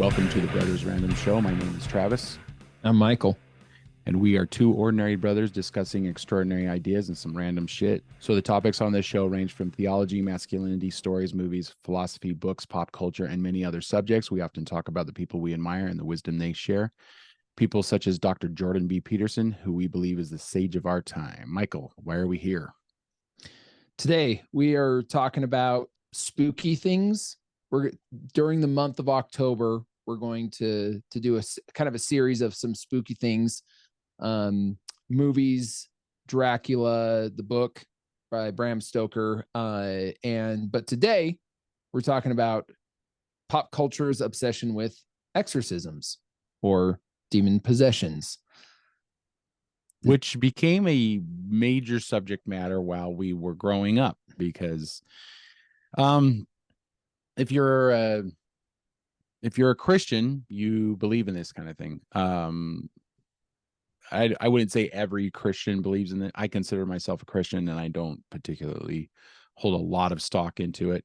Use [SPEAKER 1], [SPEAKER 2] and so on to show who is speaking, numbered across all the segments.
[SPEAKER 1] Welcome to the Brothers Random Show. My name is Travis.
[SPEAKER 2] I'm Michael.
[SPEAKER 1] And we are two ordinary brothers discussing extraordinary ideas and some random shit. So the topics on this show range from theology, masculinity, stories, movies, philosophy, books, pop culture, and many other subjects. We often talk about the people we admire and the wisdom they share. People such as Dr. Jordan B. Peterson, who we believe is the sage of our time. Michael, why are we here?
[SPEAKER 2] Today, we are talking about spooky things. During the month of October, we're going to do a kind of a series of some spooky things. Movies, Dracula, the book by Bram Stoker. But today we're talking about pop culture's obsession with exorcisms or demon possessions,
[SPEAKER 1] which became a major subject matter while we were growing up, because if you're a Christian, you believe in this kind of thing. I wouldn't say every Christian believes in it. I consider myself a Christian, and I don't particularly hold a lot of stock into it.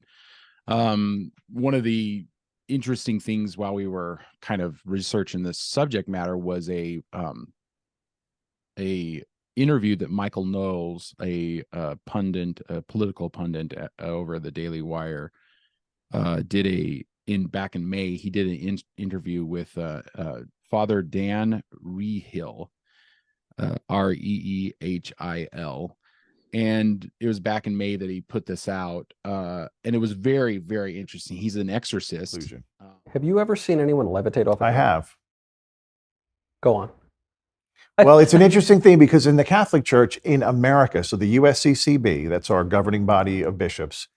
[SPEAKER 1] One of the interesting things while we were kind of researching this subject matter was a interview that Michael Knowles, a political pundit over the Daily Wire, did back in May. He did an interview with Father Dan Reehil, Reehil, and it was back in May that he put this out, and it was very, very interesting. He's an exorcist.
[SPEAKER 3] Have you ever seen anyone levitate off?
[SPEAKER 4] I have.
[SPEAKER 3] Go on.
[SPEAKER 4] Well, it's an interesting thing because in the Catholic Church in America, so the USCCB, that's our governing body of bishops,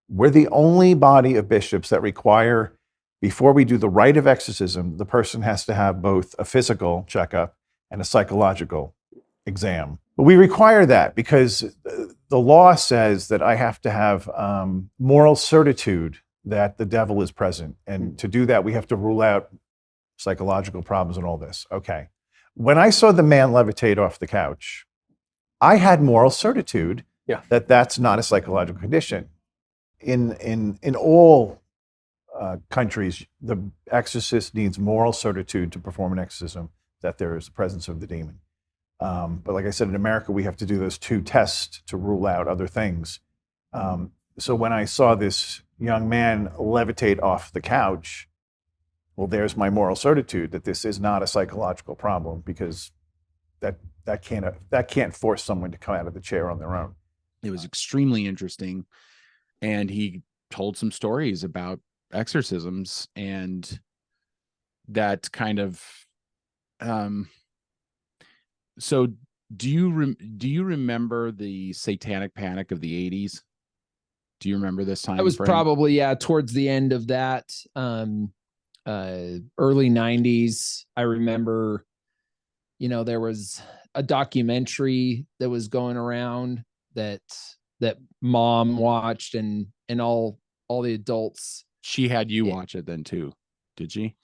[SPEAKER 4] we're the only body of bishops that require, before we do the rite of exorcism, the person has to have both a physical checkup and a psychological exam. But we require that because the law says that I have to have moral certitude that the devil is present. And to do that, we have to rule out psychological problems and all this. Okay. When I saw the man levitate off the couch, I had moral certitude that that's not a psychological condition. In all countries, the exorcist needs moral certitude to perform an exorcism that there is the presence of the demon. But like I said, in America, we have to do those two tests to rule out other things. So when I saw this young man levitate off the couch, well, there's my moral certitude that this is not a psychological problem, because that can't force someone to come out of the chair on their own.
[SPEAKER 1] It was extremely interesting, and he told some stories about exorcisms, and that kind of. So, do you remember the Satanic Panic of the 80s? Do you remember this time?
[SPEAKER 2] I was probably towards the end of that. Early 90s. I remember, there was a documentary that was going around that mom watched, and all the adults.
[SPEAKER 1] She had you watch it then too, did she?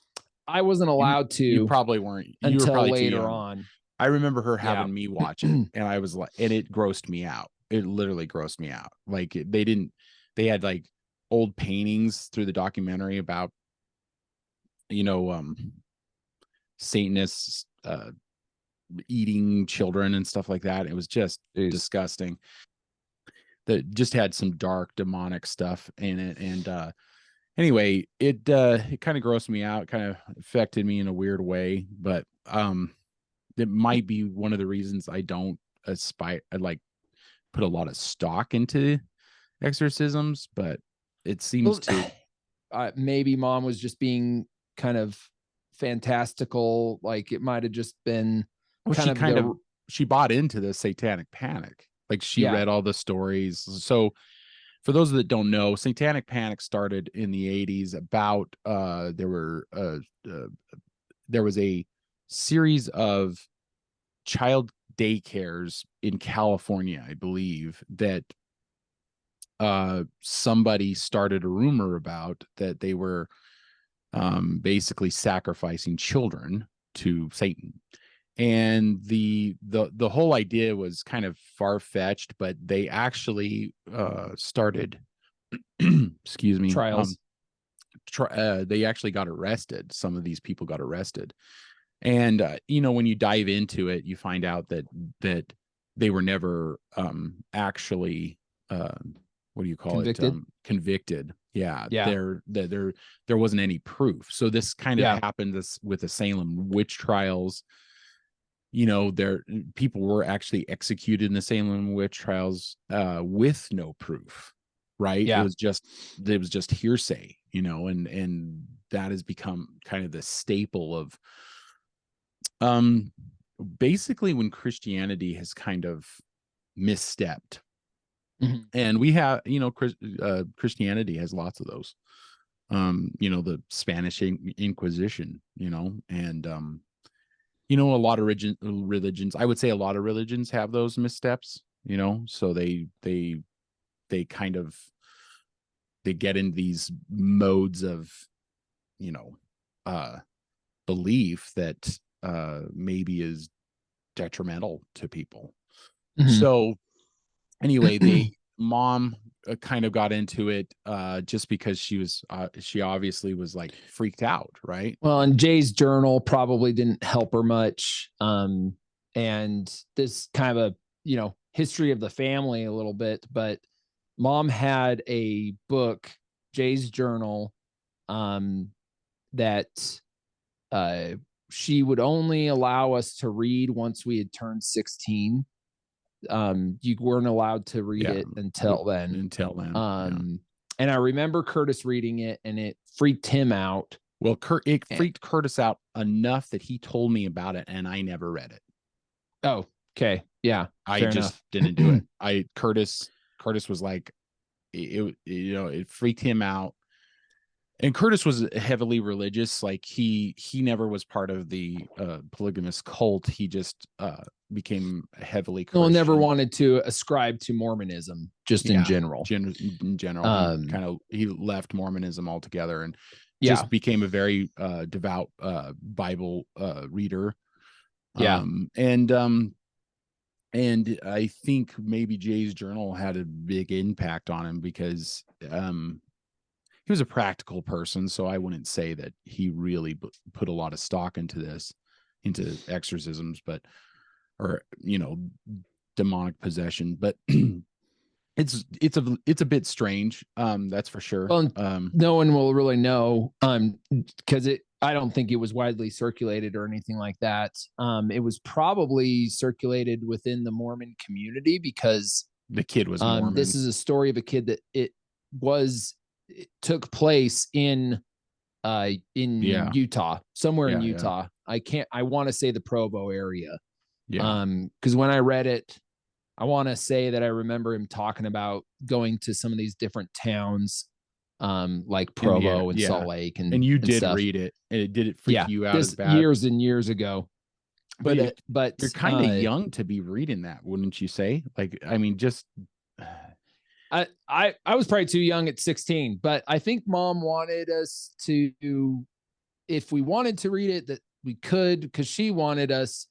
[SPEAKER 2] I wasn't allowed to.
[SPEAKER 1] You probably weren't.
[SPEAKER 2] Until later on.
[SPEAKER 1] I remember her having me watch it, and I was like, and it grossed me out. It literally grossed me out. Like they had like old paintings through the documentary about, Satanists eating children and stuff like that. It was just disgusting. That just had some dark demonic stuff in it. And anyway, it kind of grossed me out, kind of affected me in a weird way. But it might be one of the reasons I don't put a lot of stock into exorcisms, but it seems
[SPEAKER 2] maybe mom was just being kind of fantastical. Like it might have just been
[SPEAKER 1] she bought into the Satanic Panic. Like she read all the stories. So for those that don't know, Satanic Panic started in the 80s. About there was a series of child daycares in California, I believe, that somebody started a rumor about that they were basically sacrificing children to Satan. And the whole idea was kind of far-fetched, but they actually started excuse me, they actually got arrested. Some of these people got arrested. And, when you dive into it, you find out that they were never actually, what do you call
[SPEAKER 2] Convicted?
[SPEAKER 1] it? Convicted. Yeah.
[SPEAKER 2] Yeah.
[SPEAKER 1] There wasn't any proof. So this kind of happened with the Salem witch trials. People were actually executed in the Salem witch trials with no proof. Right.
[SPEAKER 2] Yeah.
[SPEAKER 1] It was just hearsay, and that has become kind of the staple of basically when Christianity has kind of misstepped.
[SPEAKER 2] Mhm.
[SPEAKER 1] And we have, Christianity has lots of those. The Spanish Inquisition, and a lot of religions, I would say a lot of religions have those missteps, so they kind of, they get in these modes of, belief that maybe is detrimental to people.
[SPEAKER 2] Mhm.
[SPEAKER 1] So anyway, mom kind of got into it just because she obviously was like freaked out, right?
[SPEAKER 2] Well, and Jay's journal probably didn't help her much. And this kind of a, history of the family a little bit, but mom had a book, Jay's journal, that she would only allow us to read once we had turned 16. You weren't allowed to read it until then. And I remember Curtis reading it, and it freaked him out.
[SPEAKER 1] Well, it freaked Curtis out enough that he told me about it, and I never read it.
[SPEAKER 2] Oh, okay. Yeah.
[SPEAKER 1] I just didn't do it. Curtis was like, it freaked him out. And Curtis was heavily religious. Like he never was part of the polygamous cult. He just became heavily Christian.
[SPEAKER 2] Well, never wanted to ascribe to Mormonism, just in general.
[SPEAKER 1] In general, he left Mormonism altogether and just became a very devout Bible reader. And I think maybe Jay's journal had a big impact on him because he was a practical person. So I wouldn't say that he really put a lot of stock into exorcisms, or demonic possession. But it's a bit strange. That's for sure.
[SPEAKER 2] Well, no one will really know because I don't think it was widely circulated or anything like that. It was probably circulated within the Mormon community because
[SPEAKER 1] the kid was Mormon.
[SPEAKER 2] This is a story of a kid that it took place in Utah, somewhere in Utah. I want to say the Provo area. Because when I read it, I want to say that I remember him talking about going to some of these different towns, like Provo and Salt Lake, and
[SPEAKER 1] you did
[SPEAKER 2] stuff.
[SPEAKER 1] read it, and did it freak you out as bad?
[SPEAKER 2] Years and years ago. But
[SPEAKER 1] you're kind of young to be reading that, wouldn't you say? Like, I mean, just
[SPEAKER 2] I was probably too young at 16, but I think mom wanted us to, if we wanted to read it, that we could, because she wanted us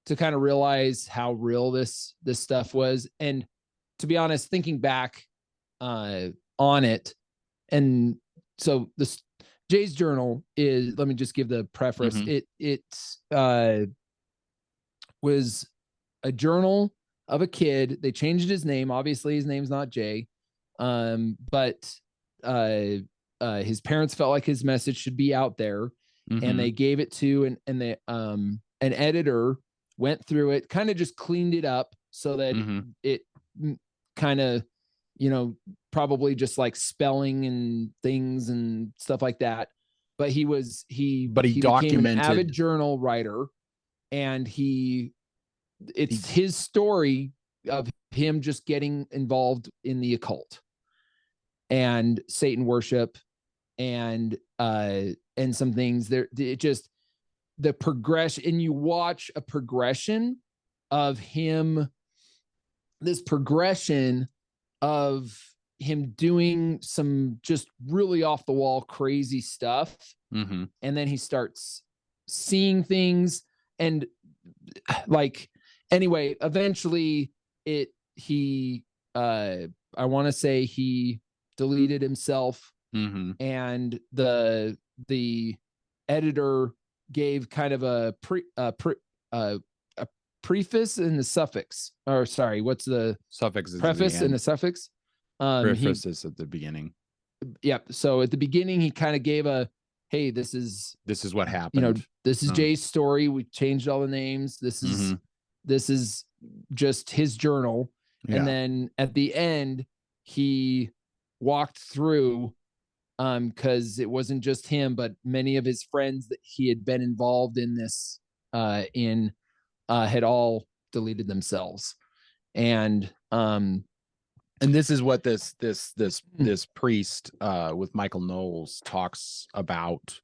[SPEAKER 2] to kind of realize how real this stuff was. And to be honest, thinking back on it, and so this Jay's journal is, let me just give the preface. It was a journal of a kid. They changed his name. Obviously his name's not Jay. But his parents felt like his message should be out there, and they gave it to, and they, an editor went through it, kind of just cleaned it up so that it kind of, probably just like spelling and things and stuff like that. But he documented, became an avid journal writer, and it's his story of him just getting involved in the occult and Satan worship and some things there. It just, the progression, and you watch a progression of him, this progression of him doing some just really off the wall, crazy stuff. And then he starts seeing things, and like, anyway, eventually I want to say he deleted himself
[SPEAKER 1] Mm-hmm.
[SPEAKER 2] and the editor gave kind of a preface and the suffix, or sorry, what's the
[SPEAKER 1] Suffix is
[SPEAKER 2] preface and the suffix?
[SPEAKER 1] Preface is at the beginning.
[SPEAKER 2] Yep. So at the beginning, he kind of gave a, hey, this is
[SPEAKER 1] what happened.
[SPEAKER 2] This is Jay's story. We changed all the names. This is just his journal.
[SPEAKER 1] Yeah.
[SPEAKER 2] And then at the end, he walked through, because it wasn't just him, but many of his friends that he had been involved in this had all deleted themselves. And
[SPEAKER 1] this is what this priest with Michael Knowles talks about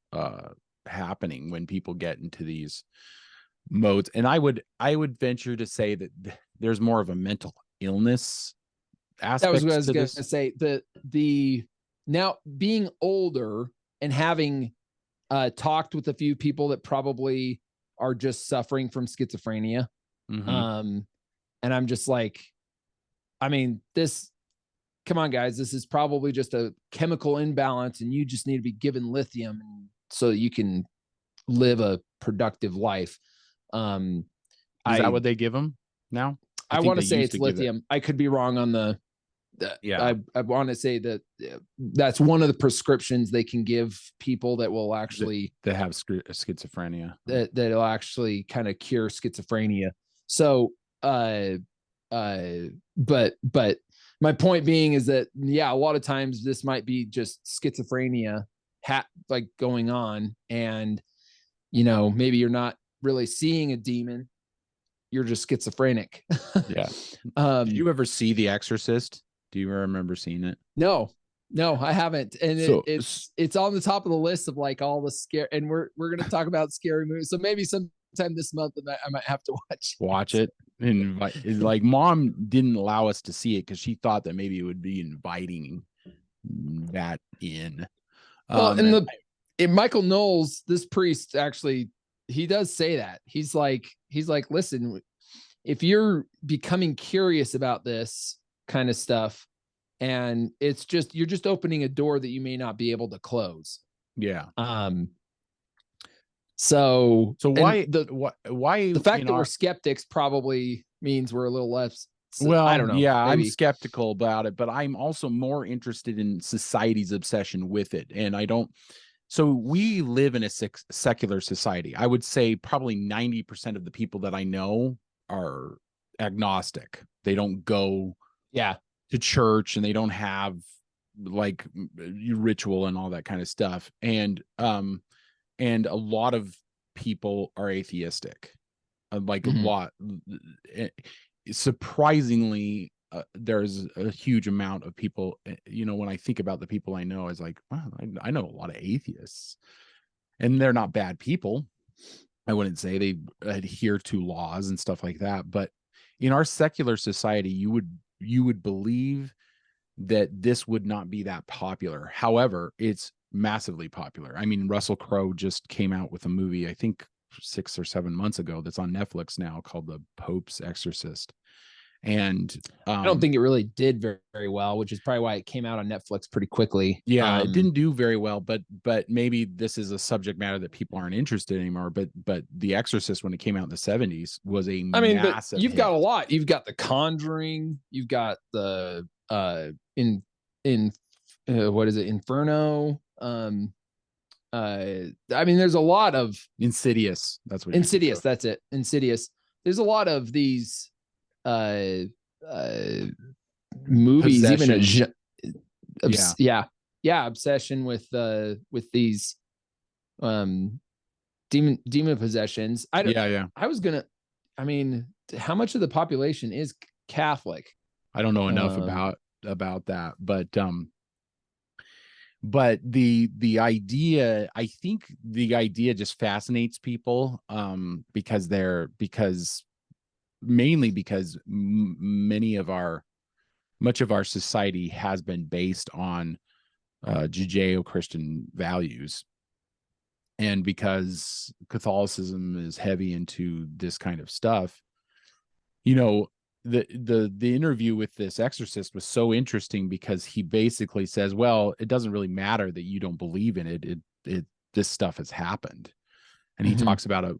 [SPEAKER 1] happening when people get into these modes. And I would venture to say that there's more of a mental illness aspect.
[SPEAKER 2] That was what I was going to say. The now being older and having talked with a few people that probably are just suffering from schizophrenia.
[SPEAKER 1] Mm-hmm.
[SPEAKER 2] And I'm just like, I mean, come on, guys, this is probably just a chemical imbalance, and you just need to be given lithium so that you can live a productive life. Is
[SPEAKER 1] that what they give them now?
[SPEAKER 2] I want to say it's lithium. I could be wrong on
[SPEAKER 1] yeah.
[SPEAKER 2] I want to say that that's one of the prescriptions they can give people that will actually
[SPEAKER 1] that have schizophrenia,
[SPEAKER 2] that'll actually kind of cure schizophrenia. So, but my point being is that, yeah, a lot of times this might be just schizophrenia like going on, and maybe you're not really seeing a demon, you're just schizophrenic.
[SPEAKER 1] Yeah. Did you ever see The Exorcist? Do you remember seeing it?
[SPEAKER 2] No, I haven't. And so, it's on the top of the list of like all the scare, and we're going to talk about scary movies. So maybe sometime this month I might have to watch it.
[SPEAKER 1] And like Mom didn't allow us to see it because she thought that maybe it would be inviting that in.
[SPEAKER 2] Well, in Michael Knowles, this priest actually, he does say that. He's like, listen, if you're becoming curious about this kind of stuff, and you're just opening a door that you may not be able to close.
[SPEAKER 1] Yeah.
[SPEAKER 2] So
[SPEAKER 1] why
[SPEAKER 2] the fact that we're skeptics probably means we're a little less.
[SPEAKER 1] Well,
[SPEAKER 2] I don't know.
[SPEAKER 1] Yeah,
[SPEAKER 2] maybe.
[SPEAKER 1] I'm skeptical about it, but I'm also more interested in society's obsession with it. And so we live in a secular society. I would say probably 90% of the people that I know are agnostic. They don't go to church, and they don't have like ritual and all that kind of stuff. And a lot of people are atheistic, like a lot. Surprisingly, there's a huge amount of people, when I think about the people I know, is like, wow, I know a lot of atheists, and they're not bad people. I wouldn't say they adhere to laws and stuff like that, but in our secular society, you would believe that this would not be that popular. However, it's massively popular. I mean, Russell Crowe just came out with a movie, I think 6 or 7 months ago, that's on Netflix now, called The Pope's Exorcist. And
[SPEAKER 2] I don't think it really did very, very well, which is probably why it came out on Netflix pretty quickly.
[SPEAKER 1] Yeah, it didn't do very well, but maybe this is a subject matter that people aren't interested in anymore. But The Exorcist, when it came out in the 70s, was massive.
[SPEAKER 2] But you've got a lot. You've got The Conjuring. You've got the what is it, Inferno? There's a lot of
[SPEAKER 1] Insidious. That's what
[SPEAKER 2] Insidious. That's it. Insidious. There's a lot of these movies,
[SPEAKER 1] Possession.
[SPEAKER 2] Obsession with these demon possessions. I was gonna, how much of the population is Catholic?
[SPEAKER 1] I don't know enough about that, but the idea, I think the idea just fascinates people, because much of our society has been based on Judeo-Christian values, and because Catholicism is heavy into this kind of stuff, the interview with this exorcist was so interesting because he basically says, well, it doesn't really matter that you don't believe in it. This stuff has happened. And he talks about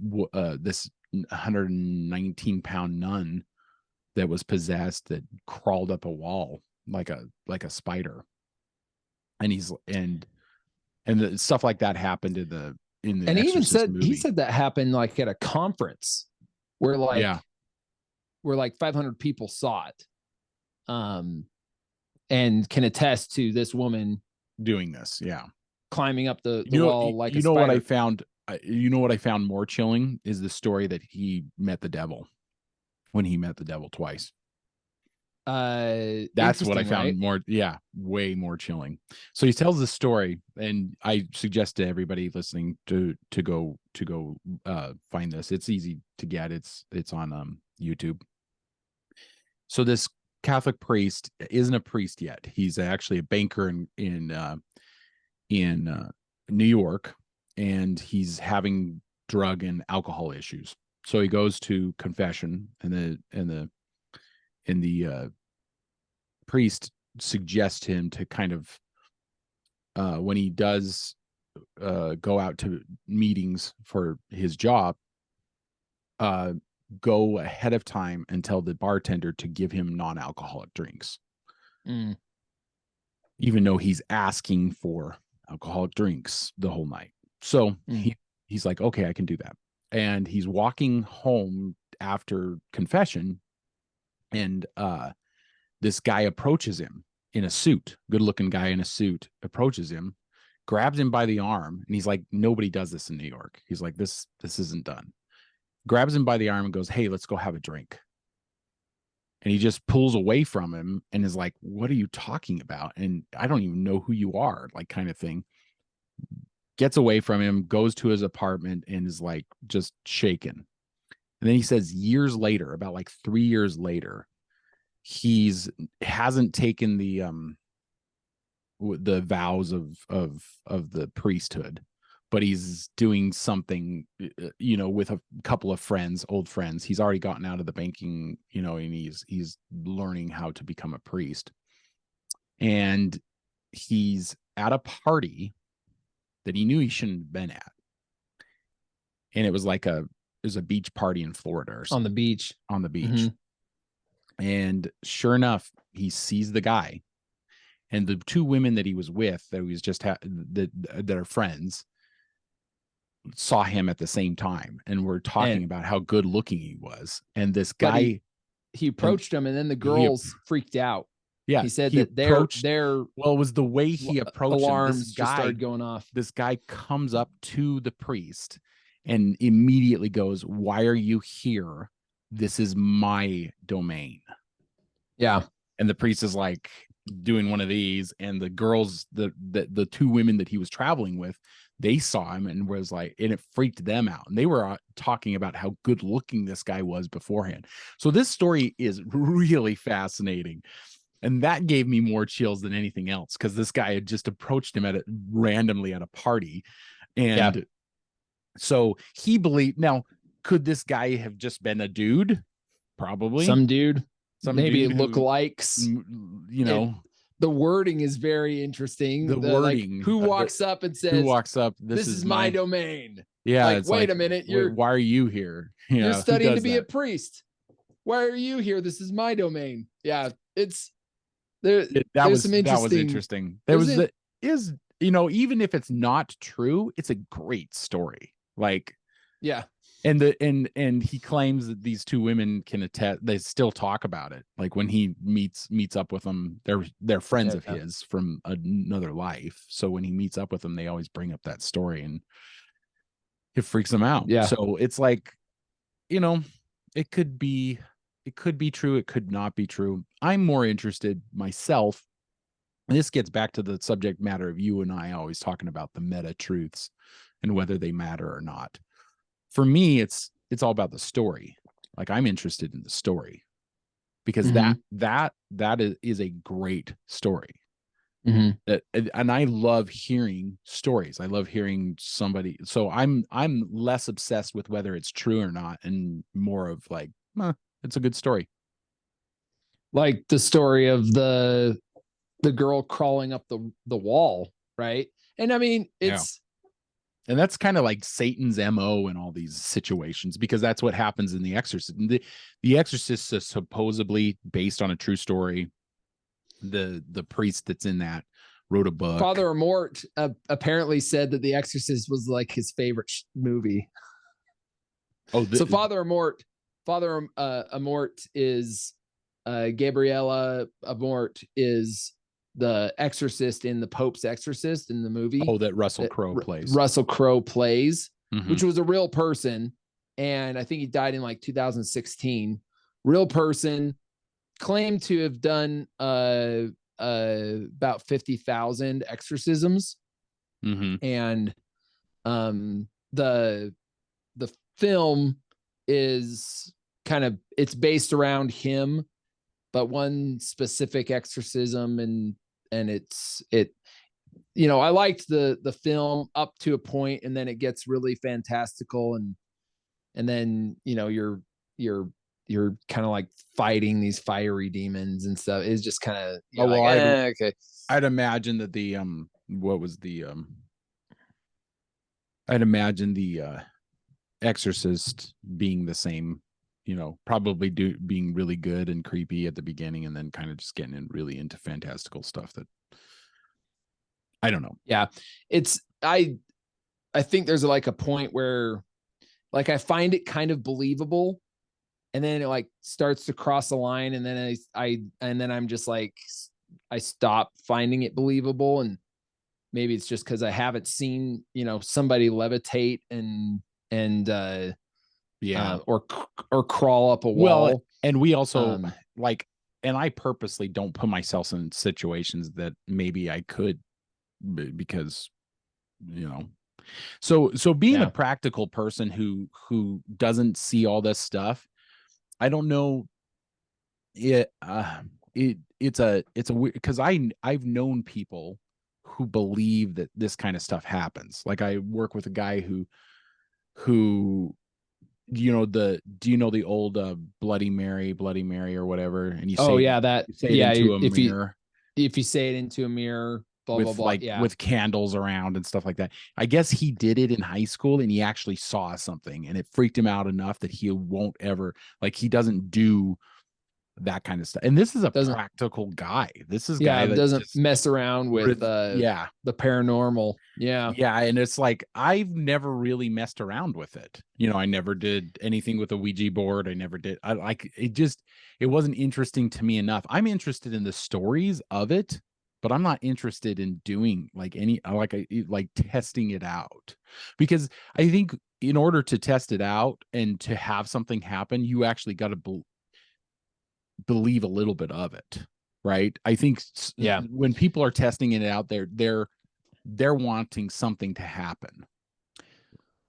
[SPEAKER 1] this 119-pound nun that was possessed that crawled up a wall like a spider. And the stuff like that happened in the
[SPEAKER 2] and he even
[SPEAKER 1] Exorcist
[SPEAKER 2] said
[SPEAKER 1] movie.
[SPEAKER 2] he said that happened like at a conference where like 500 people saw it, and can attest to this woman
[SPEAKER 1] doing this. Yeah,
[SPEAKER 2] climbing up the wall like a spider.
[SPEAKER 1] What I found. What I found more chilling is the story that he met the devil when he met the devil twice. That's what I found way more chilling. So he tells the story, and I suggest to everybody listening to go find this. It's easy to get. It's on YouTube. So this Catholic priest isn't a priest yet. He's actually a banker in New York, and he's having drug and alcohol issues. So he goes to confession, and the priest suggests him to kind of when he does go out to meetings for his job, go ahead of time and tell the bartender to give him non-alcoholic drinks, even though he's asking for alcoholic drinks the whole night. So he's like, okay, I can do that. And he's walking home after confession, and this guy approaches him in a suit, good-looking guy in a suit, approaches him, grabs him by the arm, and he's like, nobody does this in New York. He's like, this isn't done. Grabs him by the arm and goes, hey, let's go have a drink. And he just pulls away from him and is like, what are you talking about? And I don't even know who you are, like, kind of thing. Gets away from him, goes to his apartment, and is like just shaken. And then he says years later, about like 3 years later, hasn't taken the vows of the priesthood, but he's doing something, with a couple of old friends. He's already gotten out of the banking, and he's learning how to become a priest. And he's at a party that he knew he shouldn't have been at. And it was like a beach party in Florida or something. On the beach. And sure enough, he sees the guy, and the two women that he was with, that he was just that are friends, saw him at the same time and were talking about how good looking he was. And this guy,
[SPEAKER 2] he approached him, and then the girls freaked out.
[SPEAKER 1] Yeah,
[SPEAKER 2] he said that their
[SPEAKER 1] well, it was the way he approached
[SPEAKER 2] alarms
[SPEAKER 1] him. This guy
[SPEAKER 2] started going off.
[SPEAKER 1] This guy comes up to the priest and immediately goes, "Why are you here? This is my domain."
[SPEAKER 2] Yeah.
[SPEAKER 1] And the priest is like doing one of these, and the girls, the two women that he was traveling with, they saw him and was like, and it freaked them out. And they were talking about how good looking this guy was beforehand. So this story is really fascinating. And that gave me more chills than anything else, because this guy had just approached him randomly at a party. And so he believed. Now, could this guy have just been a dude? Probably.
[SPEAKER 2] Some dude. Maybe
[SPEAKER 1] dude
[SPEAKER 2] lookalikes. The wording is very interesting. The wording. Like, who walks up and says, this is my domain?
[SPEAKER 1] Yeah.
[SPEAKER 2] Like, wait a minute.
[SPEAKER 1] Why are you here?
[SPEAKER 2] You're studying to be a priest. Why are you here? This is my domain. Yeah. That was interesting. Even if it's not true, it's a great story. Like,
[SPEAKER 1] yeah. And he claims that these two women can attest. They still talk about it. Like when he meets up with them, they're friends of his from another life. So when he meets up with them, they always bring up that story, and it freaks them out.
[SPEAKER 2] Yeah.
[SPEAKER 1] So it's like, it could be true. It could not be true. I'm more interested myself. And this gets back to the subject matter of you and I always talking about the meta truths and whether they matter or not. For me, it's all about the story. Like, I'm interested in the story, because that is a great story. And I love hearing stories. I love hearing somebody. So I'm less obsessed with whether it's true or not, and more of like, it's a good story.
[SPEAKER 2] like the story of the girl crawling up the wall, right? And I mean, it's
[SPEAKER 1] and that's kind of like Satan's MO in all these situations, because that's what happens in The Exorcist. The Exorcist is supposedly based on a true story. The priest that's in that wrote a book.
[SPEAKER 2] Father Amort apparently said that The Exorcist was like his favorite movie. So Father Amort is Gabriella Amort is the exorcist in the Pope's Exorcist in the movie.
[SPEAKER 1] Oh, that Russell Crowe plays.
[SPEAKER 2] Russell Crowe plays, which was a real person. And I think he died in like 2016. Real person, claimed to have done about 50,000 exorcisms. And the film is it's based around him, but one specific exorcism, and it I liked the film up to a point, and then it gets really fantastical, and then you're kind of like fighting these fiery demons and stuff. It's just kind of okay.
[SPEAKER 1] I'd imagine that I'd imagine the Exorcist being the same, probably being really good and creepy at the beginning, and then kind of just getting really into fantastical stuff that I don't know.
[SPEAKER 2] Yeah, it's I think there's like a point where like I find it kind of believable, and then it like starts to cross the line, and then I'm just like I stop finding it believable, and maybe it's just because I haven't seen somebody levitate and or crawl up a wall.
[SPEAKER 1] Well, and we also and I purposely don't put myself in situations that maybe I could, because so being a practical person who doesn't see all this stuff, I don't know. It's a weird, because I've known people who believe that this kind of stuff happens. Like I work with a guy who do you know the old Bloody Mary or whatever, and you say it into a mirror.
[SPEAKER 2] If you say it into a mirror, blah
[SPEAKER 1] with
[SPEAKER 2] blah blah,
[SPEAKER 1] with candles around and stuff like that. I guess he did it in high school, and he actually saw something, and it freaked him out enough that he won't ever, he doesn't do that kind of stuff. And this is a practical guy. This is a guy that
[SPEAKER 2] doesn't mess around with the paranormal.
[SPEAKER 1] And it's like I've never really messed around with it. I never did anything with a Ouija board. I never did. It wasn't interesting to me enough. I'm interested in the stories of it, but I'm not interested in doing testing it out, because I think in order to test it out and to have something happen, you actually got to believe a little bit of it, right? I think when people are testing it out, they're wanting something to happen.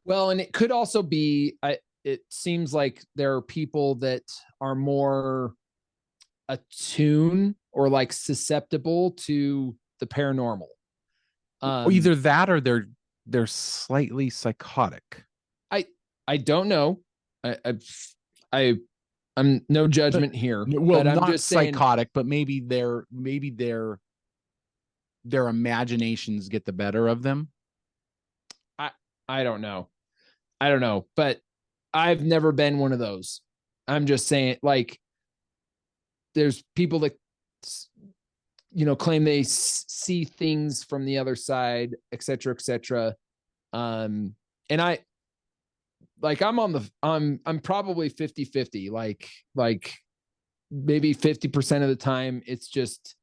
[SPEAKER 2] Well, and it could also be, it seems like there are people that are more attuned or like susceptible to the paranormal.
[SPEAKER 1] Either that or they're slightly psychotic.
[SPEAKER 2] I don't know. I'm no judgment here.
[SPEAKER 1] Well, but I'm not just psychotic, but maybe their imaginations get the better of them.
[SPEAKER 2] I don't know, but I've never been one of those. I'm just saying, like, there's people that claim they see things from the other side, et cetera, et cetera. And I'm probably 50-50, like maybe 50% of the time it's just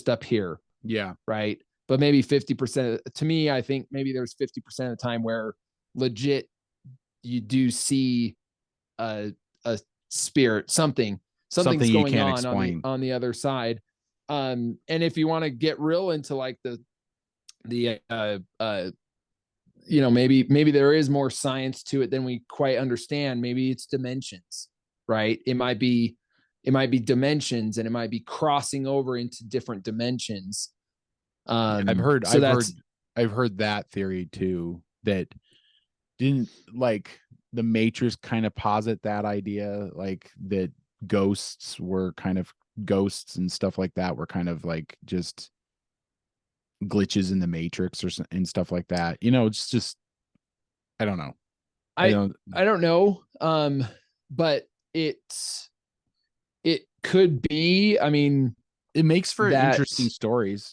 [SPEAKER 2] up here.
[SPEAKER 1] Yeah.
[SPEAKER 2] Right. But maybe 50%, to me, I think maybe there's 50% of the time where legit you do see a spirit, something's going on the other side. And if you want to get real into like the maybe there is more science to it than we quite understand. Maybe it's dimensions, right? It might be dimensions, and it might be crossing over into different dimensions.
[SPEAKER 1] I've heard that theory too, that didn't like the Matrix kind of posit that idea, like that ghosts were kind of ghosts and stuff like that were kind of like just glitches in the matrix and stuff like that. It's just, I don't know.
[SPEAKER 2] I don't know. But it could be, I mean,
[SPEAKER 1] it makes for
[SPEAKER 2] that
[SPEAKER 1] interesting stories.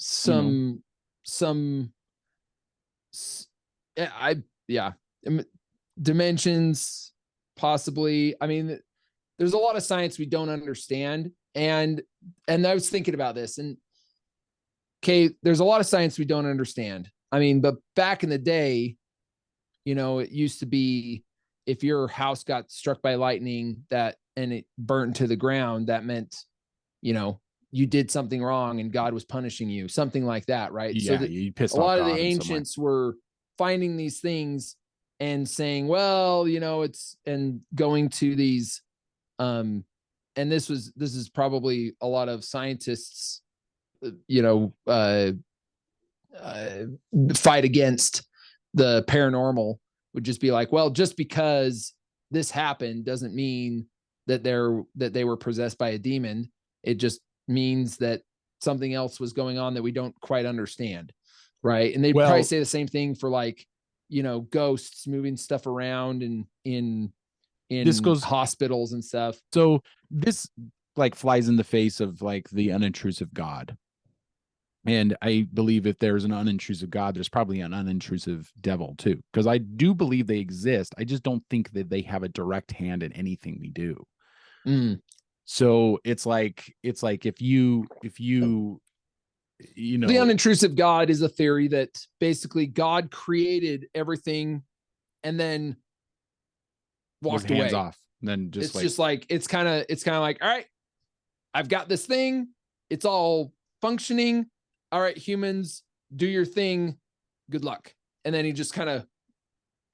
[SPEAKER 2] Dimensions, possibly. I mean, there's a lot of science we don't understand. And I was thinking about this, and okay, there's a lot of science we don't understand. I mean, but back in the day, it used to be if your house got struck by lightning and it burnt to the ground, that meant, you did something wrong and God was punishing you, something like that, right?
[SPEAKER 1] Yeah,
[SPEAKER 2] so
[SPEAKER 1] you pissed
[SPEAKER 2] a
[SPEAKER 1] off
[SPEAKER 2] lot of
[SPEAKER 1] God
[SPEAKER 2] the
[SPEAKER 1] in some way.
[SPEAKER 2] ancients were finding these things and saying, well, and going to these, and this is probably a lot of scientists, fight against the paranormal, would just be like, well, just because this happened doesn't mean that they were possessed by a demon. It just means that something else was going on that we don't quite understand, right? And they'd probably say the same thing for like, ghosts moving stuff around and in hospitals and stuff.
[SPEAKER 1] So this like flies in the face of like the unintrusive God. And I believe if there's an unintrusive God, there's probably an unintrusive devil too. Because I do believe they exist. I just don't think that they have a direct hand in anything we do. So it's like if you the
[SPEAKER 2] unintrusive God is a theory that basically God created everything and then walked away.
[SPEAKER 1] Hands off. Then
[SPEAKER 2] it's kind of like, all right, I've got this thing. It's all functioning. All right, humans, do your thing. Good luck. And then he just kind of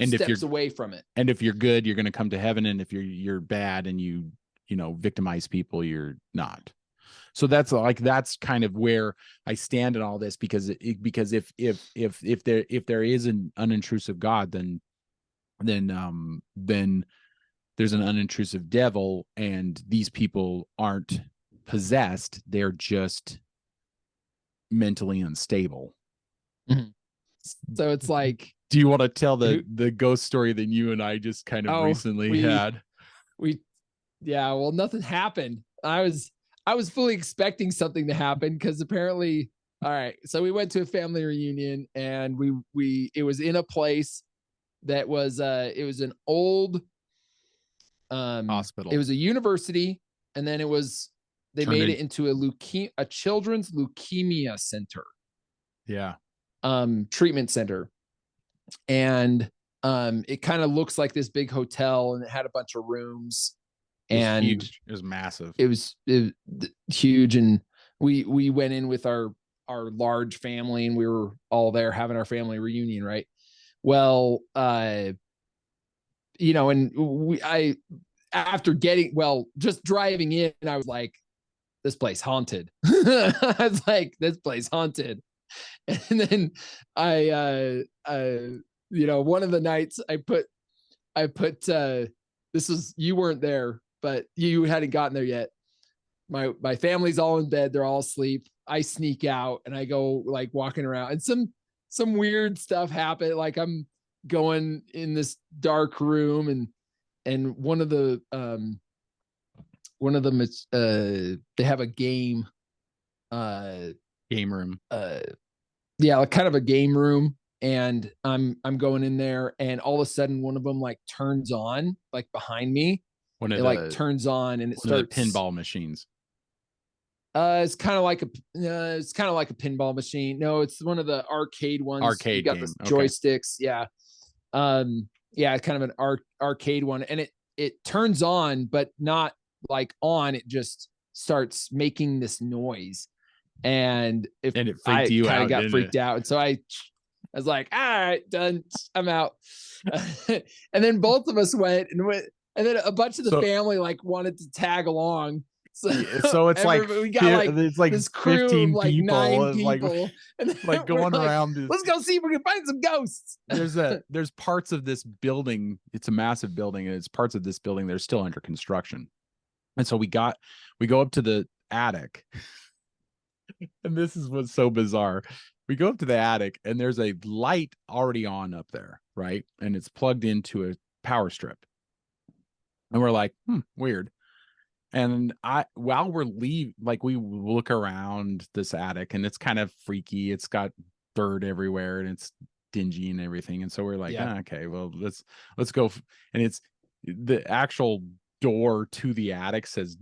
[SPEAKER 2] steps away from it.
[SPEAKER 1] And if you're good, you're going to come to heaven. And if you're bad and you victimize people, you're not. So that's kind of where I stand in all this, because if there is an unintrusive God, then there's an unintrusive devil, and these people aren't possessed. They're just mentally unstable.
[SPEAKER 2] Mm-hmm. So it's like,
[SPEAKER 1] do you want to tell the ghost story that you and I just kind of recently had?
[SPEAKER 2] Well, nothing happened. I was fully expecting something to happen, because apparently, all right, so we went to a family reunion, and it was in a place that was it was an old
[SPEAKER 1] hospital.
[SPEAKER 2] It was a university, and then they made it into a children's leukemia center.
[SPEAKER 1] Yeah.
[SPEAKER 2] Treatment center. And it kind of looks like this big hotel, and it had a bunch of rooms. And
[SPEAKER 1] it was massive.
[SPEAKER 2] It was huge. And we went in with our large family, and we were all there having our family reunion, right? Well, and after just driving in, I was like, this place haunted. I was like, this place haunted. And then one of the nights I put this was, you weren't there, but you hadn't gotten there yet. My family's all in bed. They're all asleep. I sneak out and I go like walking around, and some weird stuff happened. Like I'm going in this dark room, and one of them is they have a game
[SPEAKER 1] room.
[SPEAKER 2] Like kind of a game room, and I'm going in there, and all of a sudden one of them like turns on, like behind me. Turns on, and it starts
[SPEAKER 1] pinball machines.
[SPEAKER 2] It's kind of like a pinball machine. No, it's one of the arcade ones.
[SPEAKER 1] Arcade
[SPEAKER 2] you got
[SPEAKER 1] game.
[SPEAKER 2] the joysticks. Yeah. Kind of an arcade one, and it turns on, but not like on. It just starts making this noise, and it freaked you out. I kind of got freaked out, and so I was like, all right, done. I'm out. And then both of us went, and then a bunch of the family like wanted to tag along. So
[SPEAKER 1] it's like
[SPEAKER 2] we got it's like this crew
[SPEAKER 1] 15
[SPEAKER 2] of like
[SPEAKER 1] people,
[SPEAKER 2] 9 people,
[SPEAKER 1] and like going around.
[SPEAKER 2] Let's go see if we can find some ghosts.
[SPEAKER 1] There's parts of this building. It's a massive building, and it's parts of this building that are still under construction. And so we go up to the attic. And this is what's so bizarre. We go up to the attic and there's a light already on up there, right? And it's plugged into a power strip. And we're like, weird. And while we're leaving, like we look around this attic and it's kind of freaky. It's got dirt everywhere and it's dingy and everything. And so we're like, okay, well, let's go. And it's the actual door to the attic says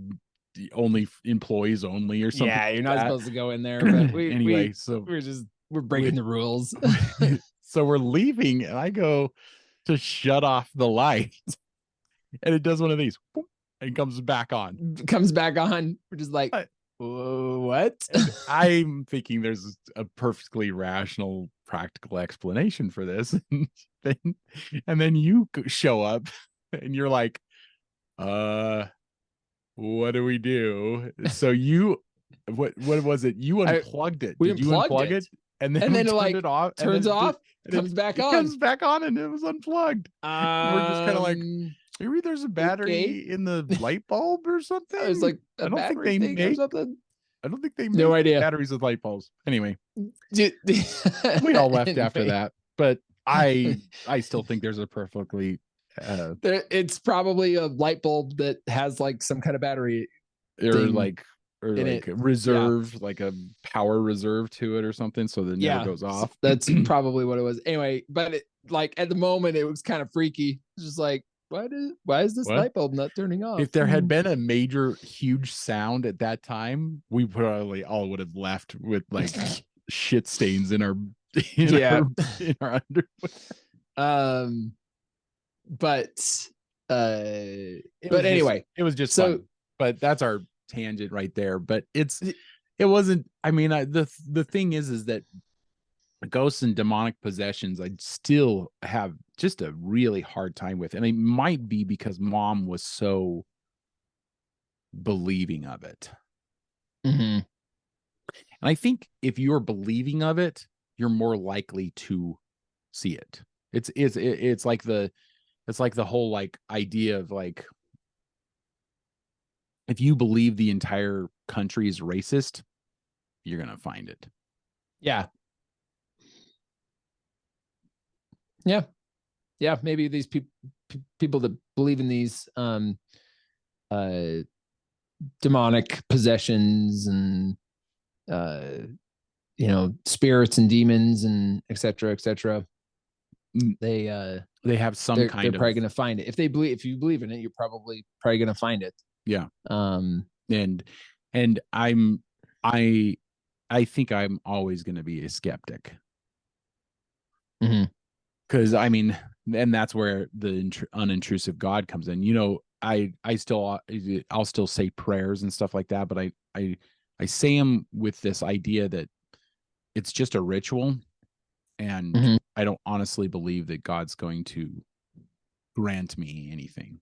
[SPEAKER 1] only employees only or something.
[SPEAKER 2] Yeah, you're not supposed to go in there. But
[SPEAKER 1] anyway,
[SPEAKER 2] we're breaking the rules.
[SPEAKER 1] So we're leaving and I go to shut off the light and it does one of these and comes back on.
[SPEAKER 2] We're just like, what?
[SPEAKER 1] I'm thinking there's a perfectly rational, practical explanation for this. And then you show up and you're like, what do we do? So what was it? You unplugged it. Did you unplug it? And then
[SPEAKER 2] it
[SPEAKER 1] turned it off.
[SPEAKER 2] Turns off, comes back on.
[SPEAKER 1] Comes back on and it was unplugged. We're just kind of like, maybe there's a battery in the light bulb or something.
[SPEAKER 2] I was like,
[SPEAKER 1] I don't think they make something. I don't think they make
[SPEAKER 2] no idea
[SPEAKER 1] batteries with light bulbs. Anyway, we all left after that. But I still think there's a perfectly
[SPEAKER 2] it's probably a light bulb that has like some kind of battery
[SPEAKER 1] or like reserve, like a power reserve to it or something, so that it never goes off.
[SPEAKER 2] That's probably what it was. Anyway, but like at the moment it was kind of freaky. It's just like, why is this light bulb not turning off?
[SPEAKER 1] If there had been a major huge sound at that time, we probably all would have left with like shit stains in our underwear.
[SPEAKER 2] But anyway,
[SPEAKER 1] it was just fun. But that's our tangent right there. But it wasn't. I mean, the thing is that ghosts and demonic possessions, I still have just a really hard time with, and it might be because Mom was so believing of it. And I think if you're believing of it, you're more likely to see it. It's like the whole like idea of like, if you believe the entire country is racist, you're gonna find it.
[SPEAKER 2] Yeah, maybe these people that believe in these demonic possessions and spirits and demons and et cetera, they
[SPEAKER 1] have some
[SPEAKER 2] they're
[SPEAKER 1] kind of,
[SPEAKER 2] probably gonna find it. If you believe in it, you're probably gonna find it.
[SPEAKER 1] Yeah. And I think I'm always gonna be a skeptic. Because I mean, and that's where the unintrusive God comes in. I'll still say prayers and stuff like that, but I say them with this idea that it's just a ritual, and I don't honestly believe that God's going to grant me anything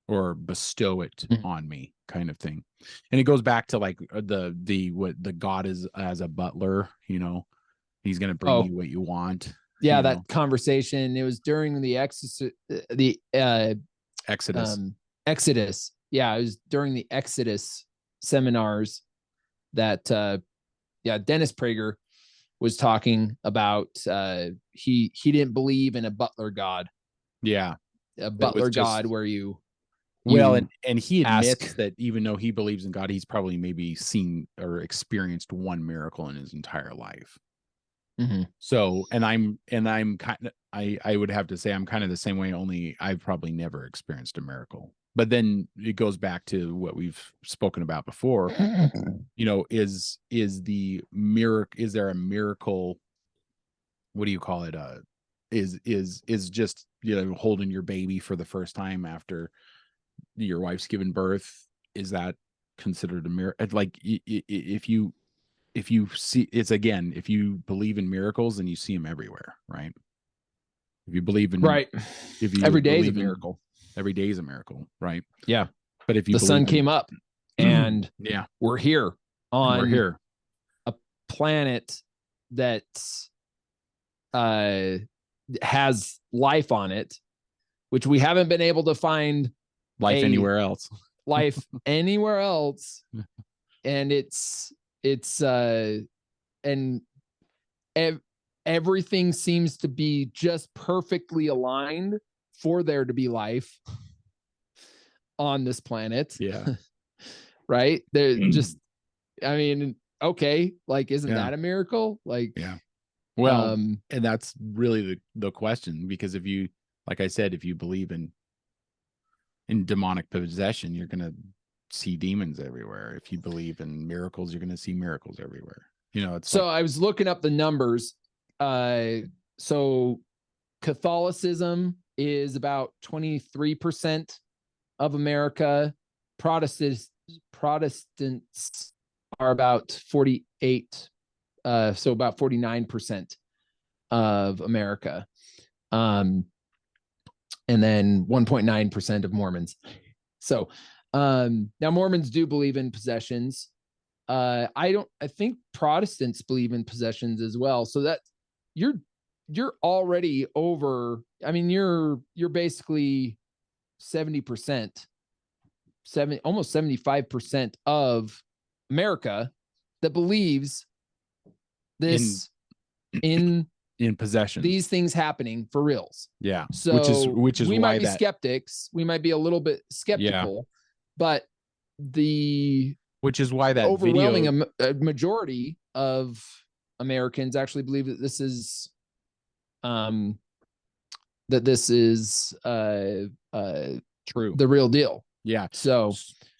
[SPEAKER 1] or bestow it on me, kind of thing. And it goes back to like the God is as a butler, he's going to bring you what you want.
[SPEAKER 2] Yeah, that conversation. It was during the Exodus. Exodus. Yeah, it was during the Exodus seminars that Dennis Prager was talking about. He didn't believe in a butler God.
[SPEAKER 1] Yeah,
[SPEAKER 2] a butler God where you.
[SPEAKER 1] And he admits that even though he believes in God, he's probably maybe seen or experienced one miracle in his entire life. So, and I'm kind of, I would have to say I'm kind of the same way, only I've probably never experienced a miracle. But then it goes back to what we've spoken about before, is there a miracle? What do you call it? Is just, holding your baby for the first time after your wife's given birth. Is that considered a miracle? Like if you see, it's again, if you believe in miracles, then you see them everywhere, right? If you believe in
[SPEAKER 2] every day is a miracle.
[SPEAKER 1] Every day is a miracle, right?
[SPEAKER 2] Yeah.
[SPEAKER 1] But if you
[SPEAKER 2] the sun came up and we're here on a planet that has life on it, which we haven't been able to find
[SPEAKER 1] anywhere else.
[SPEAKER 2] Life anywhere else. and and everything seems to be just perfectly aligned for there to be life on this planet.
[SPEAKER 1] Yeah.
[SPEAKER 2] Right? They're just, I mean, okay, like, isn't
[SPEAKER 1] Yeah.
[SPEAKER 2] that a miracle? Like,
[SPEAKER 1] Yeah. Well, and that's really the question, because if you, like I said, if you believe in demonic possession, you're going to see demons everywhere. If you believe in miracles, you're going to see miracles everywhere. You know, it's
[SPEAKER 2] so
[SPEAKER 1] like,
[SPEAKER 2] I was looking up the numbers. So Catholicism is about 23% of America. Protestants are about 48. So about 49% of America. And then 1.9% of Mormons. So now Mormons do believe in possessions. I think Protestants believe in possessions as well. So that you're already over. I mean, you're basically 70%, almost 75% of America that believes this in
[SPEAKER 1] possession,
[SPEAKER 2] these things happening for reals.
[SPEAKER 1] Yeah.
[SPEAKER 2] So
[SPEAKER 1] which is
[SPEAKER 2] we
[SPEAKER 1] why
[SPEAKER 2] might be skeptics. We might be a little bit skeptical, but
[SPEAKER 1] which is why that
[SPEAKER 2] overwhelming majority of Americans actually believe that this is true, the real deal.
[SPEAKER 1] Yeah.
[SPEAKER 2] So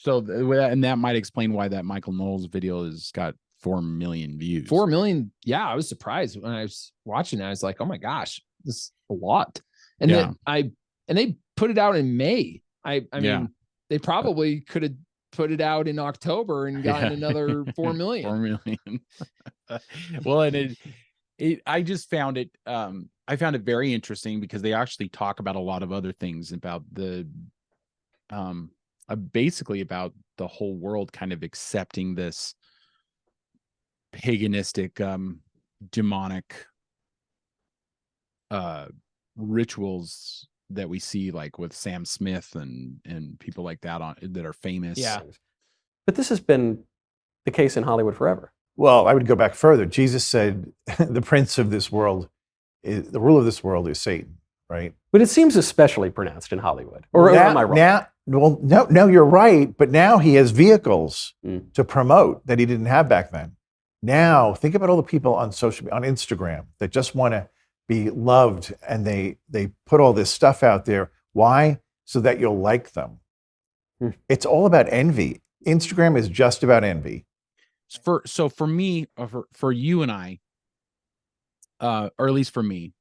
[SPEAKER 1] and that might explain why that Michael Knowles video has got 4 million views.
[SPEAKER 2] 4 million. Yeah, I was surprised when I was watching it. I was like, oh my gosh, this is a lot. And then they put it out in May. I mean, they probably could have put it out in October and gotten another 4 million.
[SPEAKER 1] 4 million. Well, and I just found it I found it very interesting because they actually talk about a lot of other things about the basically about the whole world kind of accepting this paganistic demonic rituals that we see, like with Sam Smith and people like that that are famous.
[SPEAKER 2] Yeah.
[SPEAKER 3] But this has been the case in Hollywood forever.
[SPEAKER 4] Well, I would go back further. Jesus said the prince of this world, the ruler of this world is Satan, right?
[SPEAKER 3] But it seems especially pronounced in Hollywood. Or am I wrong?
[SPEAKER 4] No, you're right. But now he has vehicles to promote that he didn't have back then. Now, think about all the people on Instagram that just want to be loved, and they put all this stuff out there. Why? So that you'll like them. It's all about envy. Instagram is just about envy.
[SPEAKER 1] So for me, for you and I, or at least for me,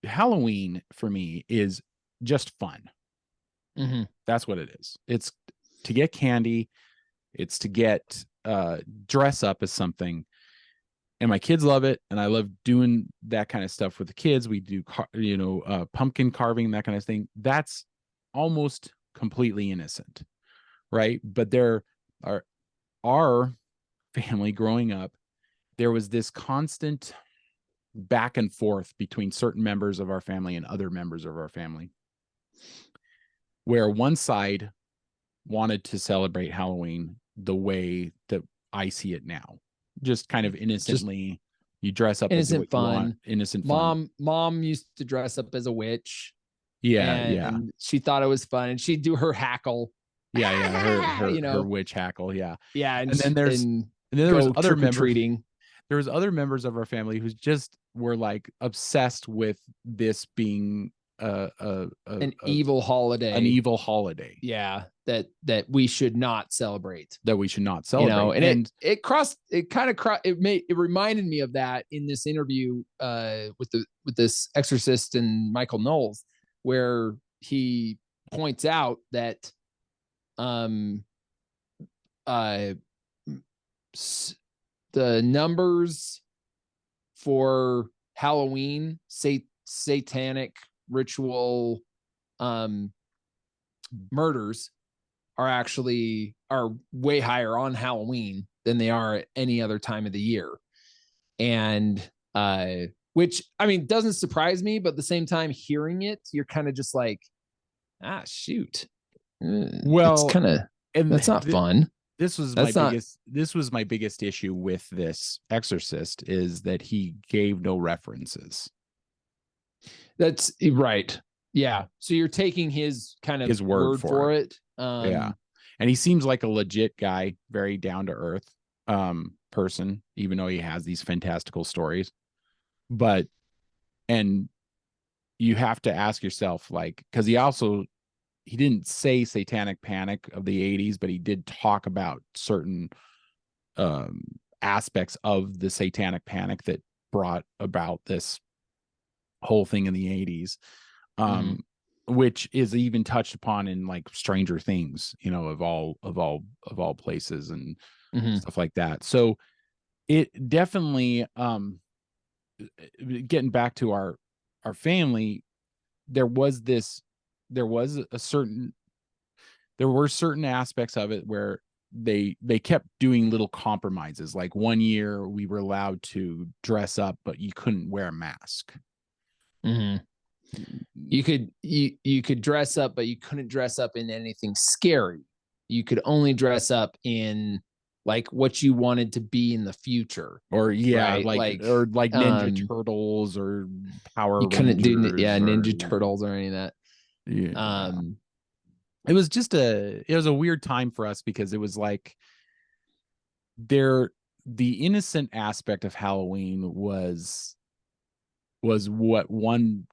[SPEAKER 1] Halloween for me is just fun.
[SPEAKER 2] Mm-hmm.
[SPEAKER 1] That's what it is. It's to get candy. It's to get dress up as something, and my kids love it, and I love doing that kind of stuff with the kids. We do pumpkin carving, that kind of thing. That's almost completely innocent, right? But there are our family growing up, there was this constant back and forth between certain members of our family and other members of our family, where one side wanted to celebrate Halloween the way that I see it now, just kind of innocently. You dress up
[SPEAKER 2] innocent
[SPEAKER 1] as what
[SPEAKER 2] fun.
[SPEAKER 1] You want, innocent fun.
[SPEAKER 2] Mom used to dress up as a witch.
[SPEAKER 1] And
[SPEAKER 2] she thought it was fun, and she'd do her hackle.
[SPEAKER 1] Her witch hackle. Yeah.
[SPEAKER 2] And
[SPEAKER 1] then there was other members. There was other members of our family who just were like obsessed with this being
[SPEAKER 2] an evil holiday.
[SPEAKER 1] An evil holiday.
[SPEAKER 2] Yeah, that we should not celebrate.
[SPEAKER 1] That we should not celebrate.
[SPEAKER 2] It reminded me of that in this interview with this exorcist and Michael Knowles, where he points out that the numbers for Halloween, satanic ritual murders are way higher on Halloween than they are at any other time of the year. And which, I mean, doesn't surprise me, but at the same time, hearing it, you're kind of just like, shoot.
[SPEAKER 1] Well,
[SPEAKER 2] it's kind of, that's not fun.
[SPEAKER 1] this was my biggest issue with this Exorcist, is that he gave no references.
[SPEAKER 2] That's right. Yeah. So you're taking his kind of
[SPEAKER 1] His word for
[SPEAKER 2] it.
[SPEAKER 1] Yeah. And he seems like a legit guy, very down to earth person, even though he has these fantastical stories. But, and you have to ask yourself, like, because he didn't say Satanic Panic of the 80s, but he did talk about certain aspects of the Satanic Panic that brought about this whole thing in the 80s. Which is even touched upon in like Stranger Things, you know, of all places and stuff like that. So it definitely, getting back to our family, there were certain aspects of it where they kept doing little compromises. Like one year we were allowed to dress up, but you couldn't wear a mask.
[SPEAKER 2] You could dress up, but you couldn't dress up in anything scary. You could only dress up in like what you wanted to be in the future,
[SPEAKER 1] or
[SPEAKER 2] right?
[SPEAKER 1] like Ninja Turtles or Power Rangers. You couldn't do
[SPEAKER 2] Ninja Turtles or any of that.
[SPEAKER 1] Yeah. It was just a weird time for us, because it was like the innocent aspect of Halloween was what one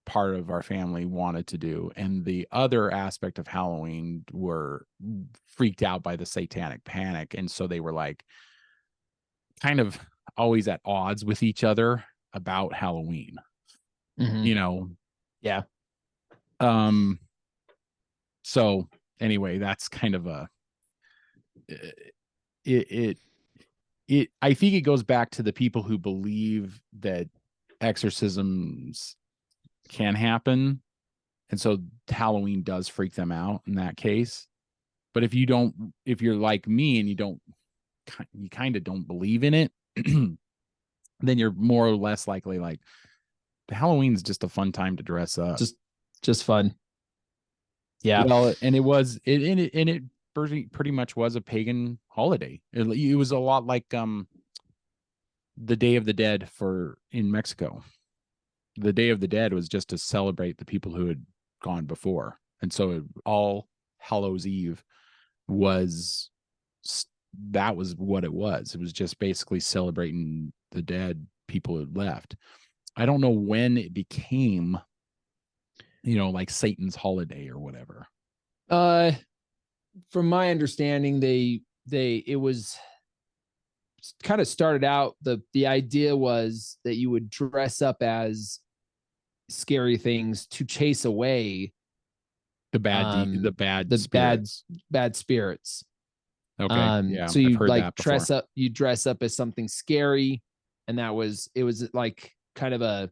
[SPEAKER 1] part of our family wanted to do, and the other aspect of Halloween were freaked out by the Satanic Panic, and so they were like kind of always at odds with each other about Halloween. You know.
[SPEAKER 2] Yeah.
[SPEAKER 1] So anyway, that's kind of I think it goes back to the people who believe that exorcisms can happen, and so Halloween does freak them out in that case. But if you're like me and you kind of don't believe in it, then you're more or less likely like, Halloween's just a fun time to dress up.
[SPEAKER 2] Just fun. Yeah.
[SPEAKER 1] Well, and it pretty much was a pagan holiday. It was a lot like the Day of the Dead in Mexico. The Day of the Dead was just to celebrate the people who had gone before. And so All Hallows Eve was what it was. It was just basically celebrating the dead people who had left. I don't know when it became, like Satan's holiday or whatever.
[SPEAKER 2] From my understanding, it was kind of started out, the idea was that you would dress up as scary things to chase away
[SPEAKER 1] the bad
[SPEAKER 2] spirits.
[SPEAKER 1] Okay. Yeah.
[SPEAKER 2] So you like dress up as something scary, and it was like kind of a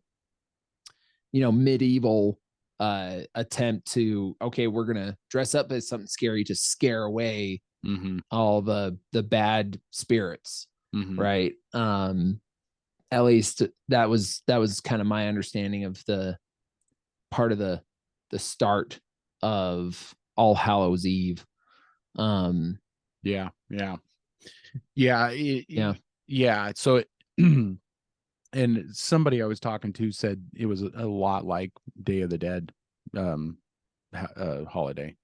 [SPEAKER 2] medieval attempt to, okay, we're gonna dress up as something scary to scare away all the bad spirits. Right. At least that was kind of my understanding of the part of the start of All Hallows Eve.
[SPEAKER 1] Yeah. So and somebody I was talking to said it was a lot like Day of the Dead holiday.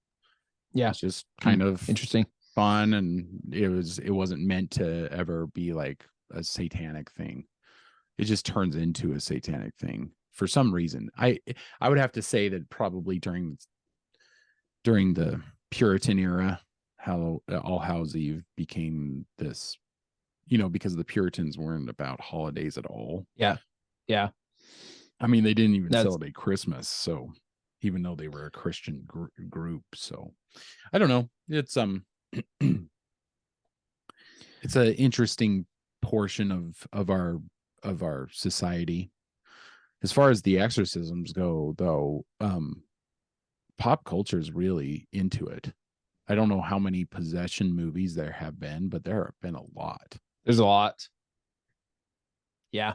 [SPEAKER 2] Yeah.
[SPEAKER 1] It's just kind of
[SPEAKER 2] interesting,
[SPEAKER 1] fun, and it wasn't meant to ever be like a satanic thing. It just turns into a satanic thing for some reason. I would have to say that probably during the Puritan era, All Hallows Eve became this, because the Puritans weren't about holidays at all.
[SPEAKER 2] Yeah.
[SPEAKER 1] I mean, they didn't even celebrate Christmas, so even though they were a Christian group. So I don't know. It's it's an interesting portion of our society. As far as the exorcisms go, though, pop culture is really into it. I don't know how many possession movies there have been, but there have been a lot.
[SPEAKER 2] There's a lot. Yeah.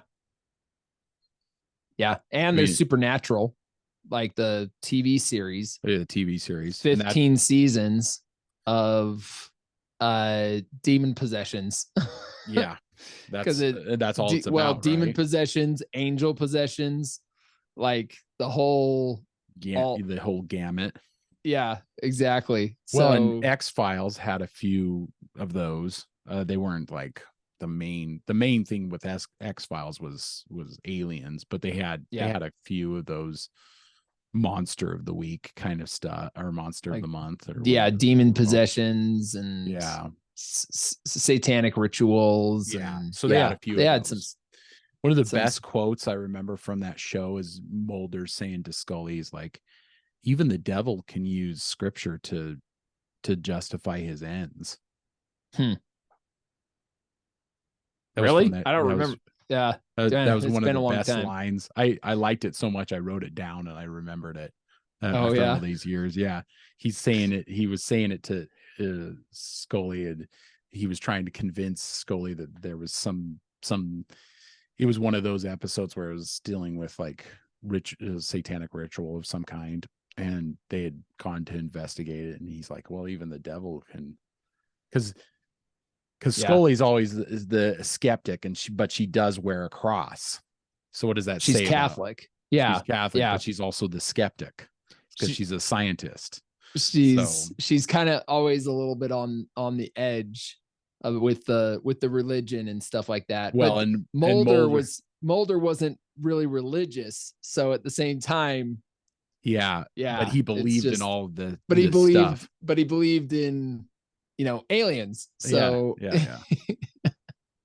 [SPEAKER 2] And there's Supernatural, like the TV series.
[SPEAKER 1] Yeah, the TV series.
[SPEAKER 2] 15 seasons of demon possessions.
[SPEAKER 1] Yeah, that's all it's
[SPEAKER 2] well,
[SPEAKER 1] about.
[SPEAKER 2] demon
[SPEAKER 1] right?
[SPEAKER 2] possessions, angel possessions, like the whole
[SPEAKER 1] The whole gamut.
[SPEAKER 2] Yeah, exactly.
[SPEAKER 1] Well,
[SPEAKER 2] So
[SPEAKER 1] and X-Files had a few of those. They weren't like the main thing with X-Files was aliens, but they had a few of those monster of the week kind of stuff, or monster of the month, or
[SPEAKER 2] demon possessions and satanic rituals.
[SPEAKER 1] Yeah,
[SPEAKER 2] and
[SPEAKER 1] so they had a few.
[SPEAKER 2] They
[SPEAKER 1] of
[SPEAKER 2] had
[SPEAKER 1] those. One of the best quotes I remember from that show is Mulder saying to Scully, "Is like, even the devil can use scripture to justify his ends."
[SPEAKER 2] Really? I don't remember. Yeah,
[SPEAKER 1] that was one of the best
[SPEAKER 2] time.
[SPEAKER 1] lines. I liked it so much I wrote it down and I remembered it after all these years. Yeah, he's saying it. He was saying it to Scully, and he was trying to convince Scully that there was some. It was one of those episodes where it was dealing with like satanic ritual of some kind, and they had gone to investigate it, and he's like, well, even the devil can, because Scully's always the skeptic, and she does wear a cross. So what does that say?
[SPEAKER 2] She's Catholic. Yeah,
[SPEAKER 1] she's Catholic, but she's also the skeptic because she's a scientist.
[SPEAKER 2] She's kind of always a little bit on the edge with the religion and stuff like that.
[SPEAKER 1] Well,
[SPEAKER 2] but
[SPEAKER 1] and
[SPEAKER 2] Mulder wasn't really religious, so at the same time,
[SPEAKER 1] but he believed in all the
[SPEAKER 2] stuff.
[SPEAKER 1] But
[SPEAKER 2] he believed in aliens. So
[SPEAKER 1] yeah.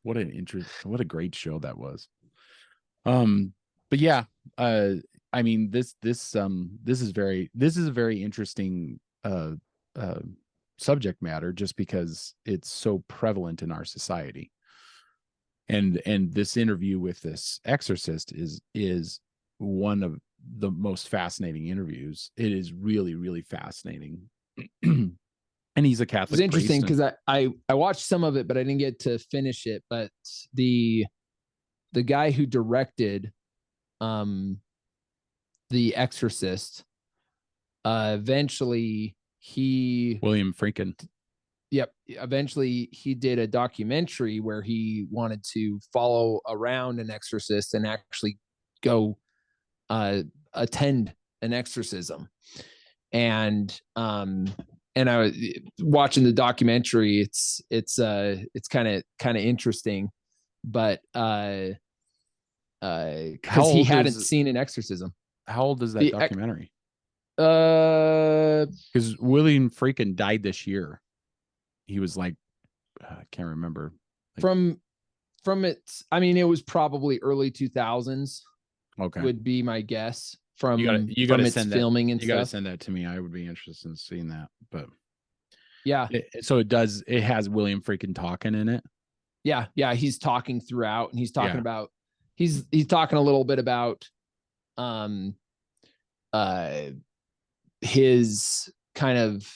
[SPEAKER 1] What a great show that was. But yeah, I mean this is a very interesting subject matter, just because it's so prevalent in our society. And this interview with this exorcist is one of the most fascinating interviews. It is really, really fascinating. And he's a Catholic.
[SPEAKER 2] It's interesting because I watched some of it, but I didn't get to finish it. But the guy who directed The Exorcist, eventually
[SPEAKER 1] William Friedkin.
[SPEAKER 2] Yep. Eventually he did a documentary where he wanted to follow around an exorcist and actually go attend an exorcism. And I was watching the documentary. It's kind of interesting, but because he hadn't seen an exorcism.
[SPEAKER 1] How old is that documentary?
[SPEAKER 2] Because
[SPEAKER 1] William Friedkin died this year. He was like, I can't remember.
[SPEAKER 2] From it, I mean, it was probably early 2000s.
[SPEAKER 1] Okay,
[SPEAKER 2] would be my guess. From
[SPEAKER 1] you got to send
[SPEAKER 2] filming
[SPEAKER 1] that,
[SPEAKER 2] and
[SPEAKER 1] you
[SPEAKER 2] stuff.
[SPEAKER 1] Got to send that to me. I would be interested in seeing that. But
[SPEAKER 2] yeah,
[SPEAKER 1] so it has William Friedkin talking in it.
[SPEAKER 2] Yeah, he's talking throughout, and he's talking about he's talking a little bit about his kind of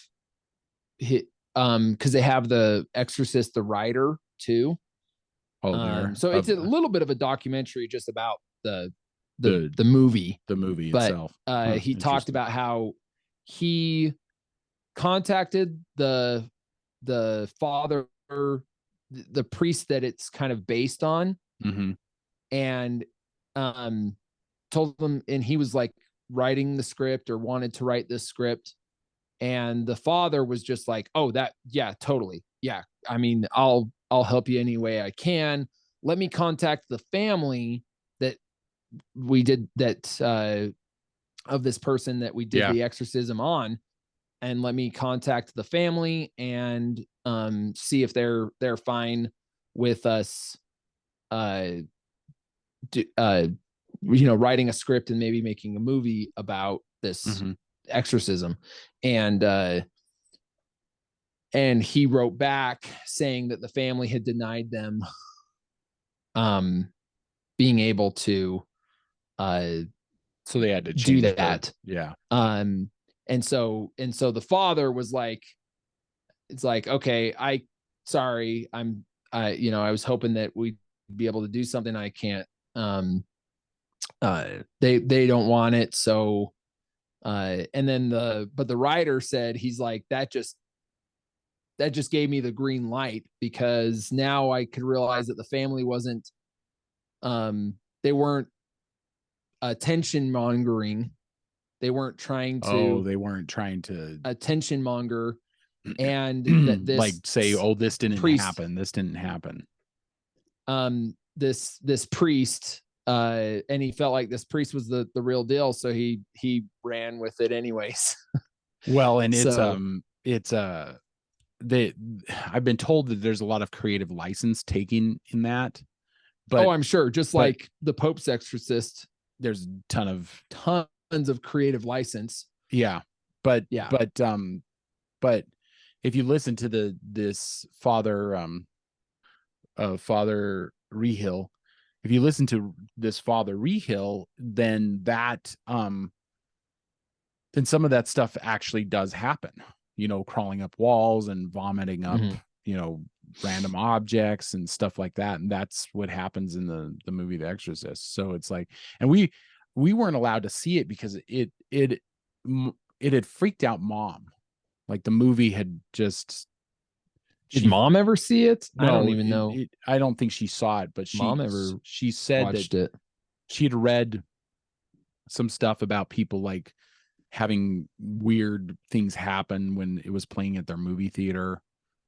[SPEAKER 2] because they have the Exorcist the writer too. So it's a little bit of a documentary just about the movie
[SPEAKER 1] itself.
[SPEAKER 2] He talked about how he contacted the father, the priest that it's kind of based on, and told them, and he was like writing the script or wanted to write this script, and the father was just like, oh, totally, I mean, I'll help you any way I can. Let me contact the family that we did that of this person that we did the exorcism on, and let me contact the family and see if they're fine with us writing a script and maybe making a movie about this exorcism. And he wrote back saying that the family had denied them being able to
[SPEAKER 1] so they had to
[SPEAKER 2] do that. And so the father was like, it's like, okay, I was hoping that we'd be able to do something. I can't, they don't want it. So, and then the writer said, he's like, that just that just gave me the green light, because now I could realize that the family wasn't, they weren't attention mongering. They weren't trying to
[SPEAKER 1] they weren't trying to
[SPEAKER 2] attention monger, and that this,
[SPEAKER 1] like say, oh, this didn't
[SPEAKER 2] priest,
[SPEAKER 1] happen. This didn't happen.
[SPEAKER 2] This priest, and he felt like this priest was the real deal, so he ran with it anyways.
[SPEAKER 1] Well, and
[SPEAKER 2] So-
[SPEAKER 1] I've been told that there's a lot of creative license taking in that, but
[SPEAKER 2] I'm sure, just like the Pope's exorcist,
[SPEAKER 1] there's a ton
[SPEAKER 2] of creative license.
[SPEAKER 1] yeah, but
[SPEAKER 2] Yeah.
[SPEAKER 1] but if you listen to this Father Reehil, if you listen to this Father Reehil, then then some of that stuff actually does happen, crawling up walls and vomiting up, random objects and stuff like that. And that's what happens in the movie The Exorcist. So it's like, and we weren't allowed to see it because it had freaked out Mom. Like the movie had just.
[SPEAKER 2] Did Mom ever see it?
[SPEAKER 1] No,
[SPEAKER 2] I don't even know.
[SPEAKER 1] I don't think she saw it, but she said
[SPEAKER 2] watched
[SPEAKER 1] that
[SPEAKER 2] it.
[SPEAKER 1] she had read some stuff about people like having weird things happen when it was playing at their movie theater,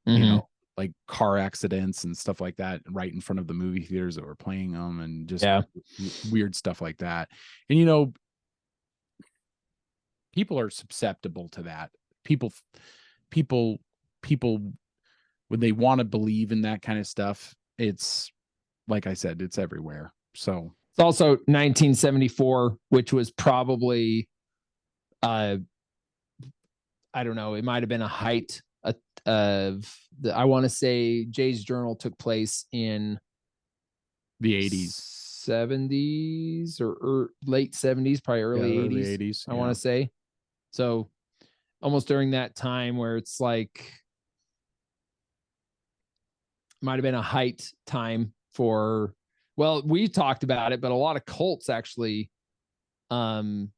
[SPEAKER 1] like car accidents and stuff like that right in front of the movie theaters that were playing them, and just weird stuff like that. And people are susceptible to that. People when they want to believe in that kind of stuff, it's like I said, it's everywhere. So
[SPEAKER 2] it's also 1974, which was probably I don't know, it might have been a height of the, I want to say Jay's Journal took place in
[SPEAKER 1] the 80s,
[SPEAKER 2] 70s or late 70s, probably early 80s. I want to say. So almost during that time where it's like, might have been a height time for, well, we talked about it, but a lot of cults actually
[SPEAKER 1] in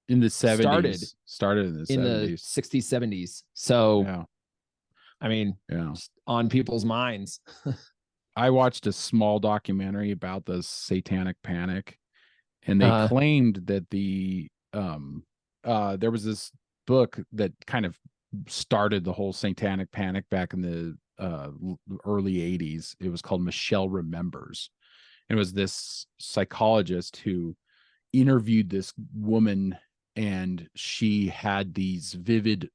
[SPEAKER 1] the 70s started in the
[SPEAKER 2] 60s, 70s. So I mean, on people's minds.
[SPEAKER 1] I watched a small documentary about the Satanic Panic, and they claimed that there was this book that kind of started the whole Satanic Panic back in the early 80s. It was called Michelle Remembers. It was this psychologist who interviewed this woman, and she had these vivid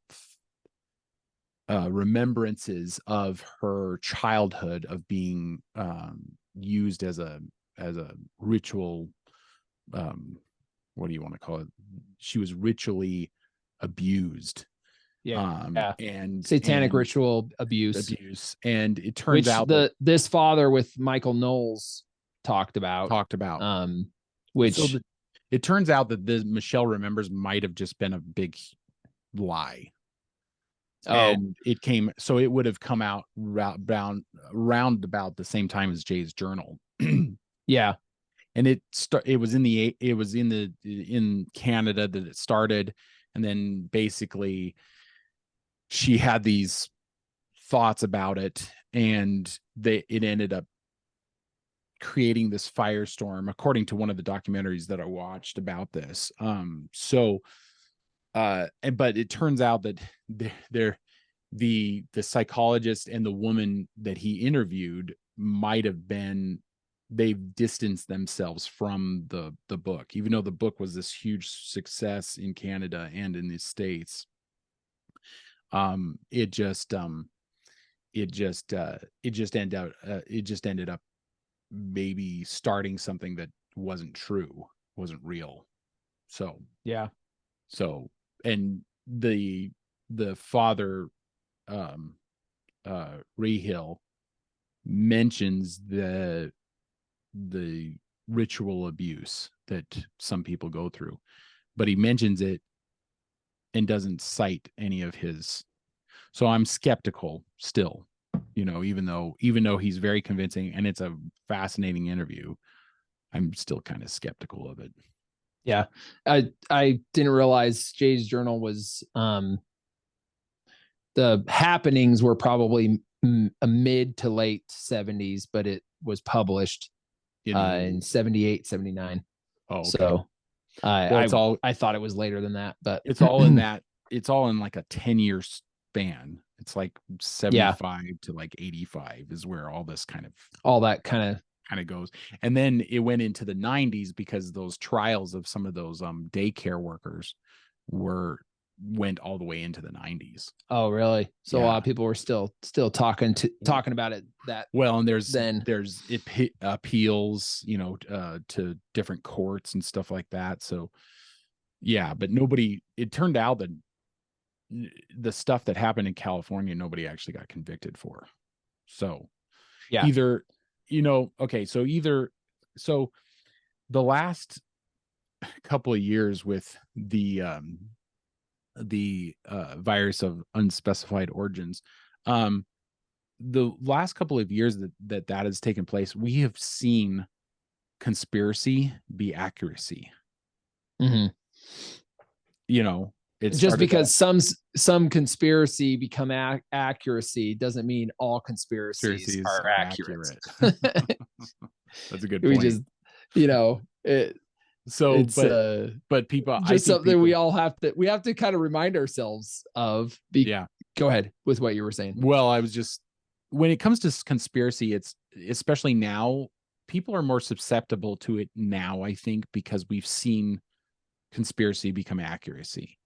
[SPEAKER 1] remembrances of her childhood of being used as a ritual. What do you want to call it? She was ritually abused. And
[SPEAKER 2] satanic ritual abuse.
[SPEAKER 1] And it turns out
[SPEAKER 2] this father with Michael Knowles talked about. Which
[SPEAKER 1] it turns out that the Michelle Remembers might have just been a big lie. And it would have come out round about the same time as Jay's Journal.
[SPEAKER 2] Yeah.
[SPEAKER 1] And it was in Canada that it started, and then basically she had these thoughts about it, and it ended up creating this firestorm, according to one of the documentaries that I watched about this. But it turns out that the psychologist and the woman that he interviewed might have been, they've distanced themselves from the book, even though the book was this huge success in Canada and in the States. It just ended up maybe starting something that wasn't true, wasn't real. And the father Reehil mentions the ritual abuse that some people go through, but he mentions it and doesn't cite any of his. So I'm skeptical still, even though he's very convincing and it's a fascinating interview, I'm still kind of skeptical of it.
[SPEAKER 2] Yeah. I didn't realize Jay's Journal was the happenings were probably a mid to late 70s, but it was published in 78, 79.
[SPEAKER 1] Oh, okay.
[SPEAKER 2] So I thought it was later than that, but
[SPEAKER 1] it's all in that. It's all in like a 10-year span. It's like 75 to like 85 is where all this kind of goes. And then it went into the 90s because those trials of some of those daycare workers went all the way into the 90s.
[SPEAKER 2] Oh, really? So a lot of people were still talking about it.
[SPEAKER 1] And there's appeals, to different courts and stuff like that. So yeah, but it turned out that the stuff that happened in California, nobody actually got convicted for. So
[SPEAKER 2] yeah,
[SPEAKER 1] so the last couple of years with the virus of unspecified origins, the last couple of years that has taken place, we have seen conspiracy be accuracy.
[SPEAKER 2] Mm-hmm.
[SPEAKER 1] It's
[SPEAKER 2] just because some conspiracy become accuracy doesn't mean all conspiracies are accurate.
[SPEAKER 1] That's a good point.
[SPEAKER 2] We just,
[SPEAKER 1] but people,
[SPEAKER 2] just something we have to kind of remind ourselves of. Go ahead with what you were saying.
[SPEAKER 1] Well, I was just, when it comes to conspiracy, it's especially now, people are more susceptible to it now, I think, because we've seen conspiracy become accuracy.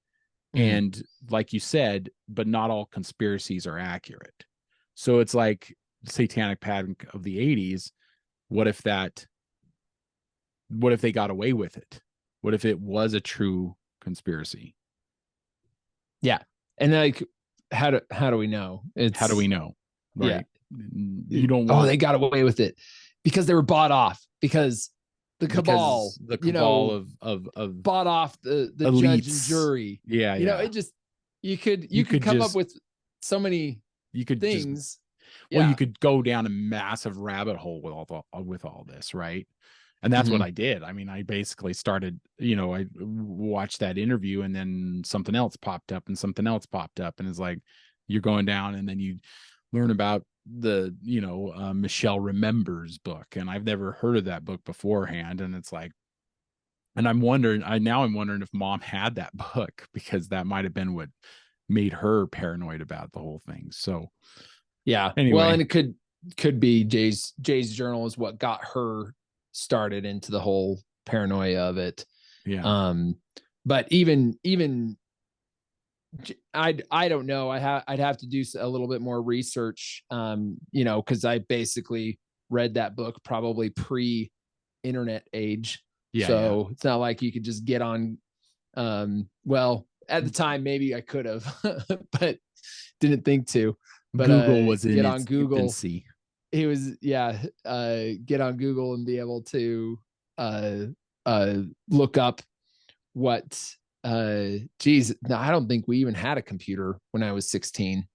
[SPEAKER 1] And like you said, but not all conspiracies are accurate. So it's like Satanic Panic of the 80s. What if they got away with it? What if it was a true conspiracy?
[SPEAKER 2] Yeah. And like, how do we know?
[SPEAKER 1] How do we know? Right.
[SPEAKER 2] Yeah.
[SPEAKER 1] You don't want,
[SPEAKER 2] they got away with it because they were bought off, because the cabal
[SPEAKER 1] of
[SPEAKER 2] bought off the
[SPEAKER 1] elites.
[SPEAKER 2] Judge and jury.
[SPEAKER 1] Yeah.
[SPEAKER 2] It just, you could come up with so many things.
[SPEAKER 1] You could go down a massive rabbit hole with all this, right? And that's what I did. I mean, I basically started, I watched that interview, and then something else popped up, and it's like, you're going down, and then you learn about the Michelle Remembers book, and I've never heard of that book beforehand, and it's like, and I'm wondering if Mom had that book, because that might have been what made her paranoid about the whole thing. So
[SPEAKER 2] yeah,
[SPEAKER 1] anyway.
[SPEAKER 2] Well, and it could be Jay's journal is what got her started into the whole paranoia of it.
[SPEAKER 1] Yeah.
[SPEAKER 2] But even I don't know. I'd have to do a little bit more research, because I basically read that book probably pre-internet age.
[SPEAKER 1] Yeah.
[SPEAKER 2] So it's not like you could just get on. Well, at the time, maybe I could have, but didn't think to. But
[SPEAKER 1] Google was in
[SPEAKER 2] get
[SPEAKER 1] its
[SPEAKER 2] on Google.
[SPEAKER 1] infancy.
[SPEAKER 2] He was, get on Google and be able to look up what. No, I don't think we even had a computer when I was 16.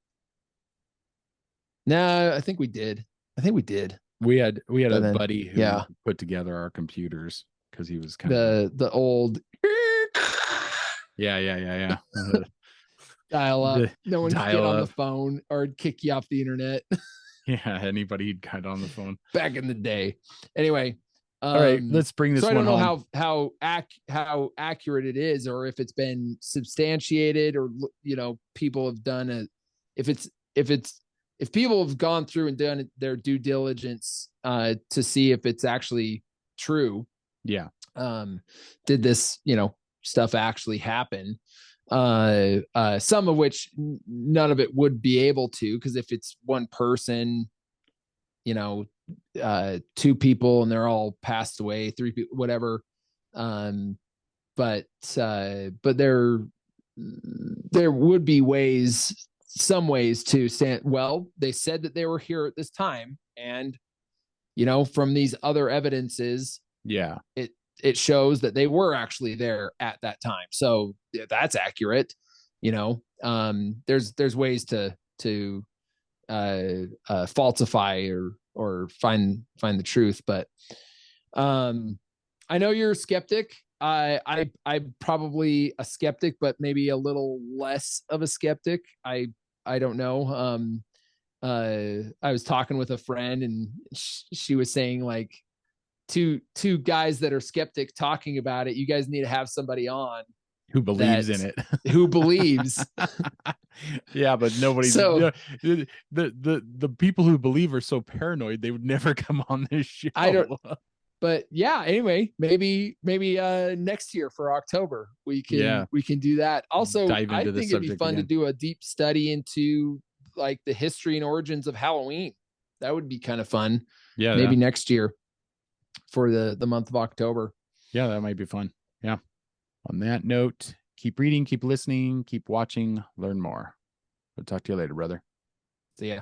[SPEAKER 2] No, I think we did.
[SPEAKER 1] We had a buddy who
[SPEAKER 2] yeah,
[SPEAKER 1] put together our computers, because he was kind
[SPEAKER 2] of the old
[SPEAKER 1] yeah
[SPEAKER 2] dial up. No one could get on
[SPEAKER 1] up.
[SPEAKER 2] the phone or kick you off the internet.
[SPEAKER 1] Yeah, anybody got on the phone
[SPEAKER 2] back in the day. Anyway,
[SPEAKER 1] all right, let's bring this.
[SPEAKER 2] So I don't
[SPEAKER 1] know
[SPEAKER 2] how accurate it is, or if it's been substantiated, or people have done if people have gone through and done their due diligence to see if it's actually true.
[SPEAKER 1] Yeah.
[SPEAKER 2] Did this stuff actually happen? Some of which none of it would be able to, because if it's one person, two people and they're all passed away, three people, whatever. But there would be some ways to say, well, they said that they were here at this time, and from these other evidences, it shows that they were actually there at that time. So that's accurate. There's ways to falsify or find the truth. But I know you're a skeptic. I'm probably a skeptic, but maybe a little less of a skeptic. I don't know. I was talking with a friend, and she was saying, like, two guys that are skeptic talking about it. You guys need to have somebody on
[SPEAKER 1] who believes in it.
[SPEAKER 2] Who believes.
[SPEAKER 1] Yeah, but nobody.
[SPEAKER 2] So
[SPEAKER 1] the people who believe are so paranoid they would never come on this show.
[SPEAKER 2] I don't. But yeah, anyway, maybe next year for October we can do that. Also, I think it'd be fun to do a deep study into like the history and origins of Halloween. That would be kind of fun.
[SPEAKER 1] Yeah,
[SPEAKER 2] maybe next year for the month of October.
[SPEAKER 1] Yeah, that might be fun. Yeah. On that note, keep reading, keep listening, keep watching, learn more. We'll talk to you later, brother.
[SPEAKER 2] See ya.